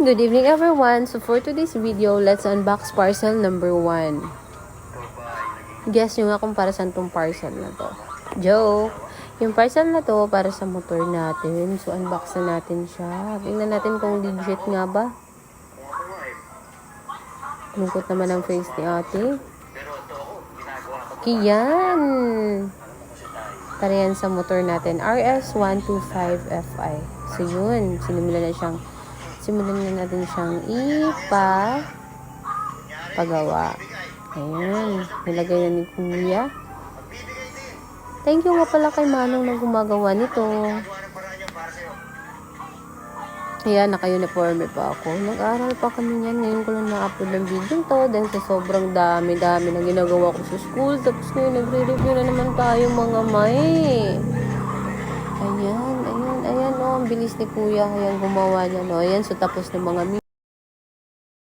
Good evening everyone. So for today's video, let's unbox parcel number 1. Guess nyo nga kung para saan tong parcel na to. Joke! Yung parcel na to para sa motor natin. So unbox na natin siya. Tingnan natin kung legit nga ba. Lungkot naman ang face ni ate. Kiyan! Para yan sa motor natin. RS125FI. So yun. Simulan na natin siyang pagawa. Ayan. Nilagay na ni Kuya. Thank you nga pala kay Manong na gumagawa nito. Ayan, naka-uniforme pa ako. Nag-aral pa kami niyan. Ngayon ko lang na-upload ng video to dahil sa sobrang dami na ginagawa ko sa school. Tapos ngayon, nagre-review na naman tayo mga may. Ayan, oh, ang bilis ni Kuya. Ayan, gumawa niya, no. Ayan, so tapos ng mga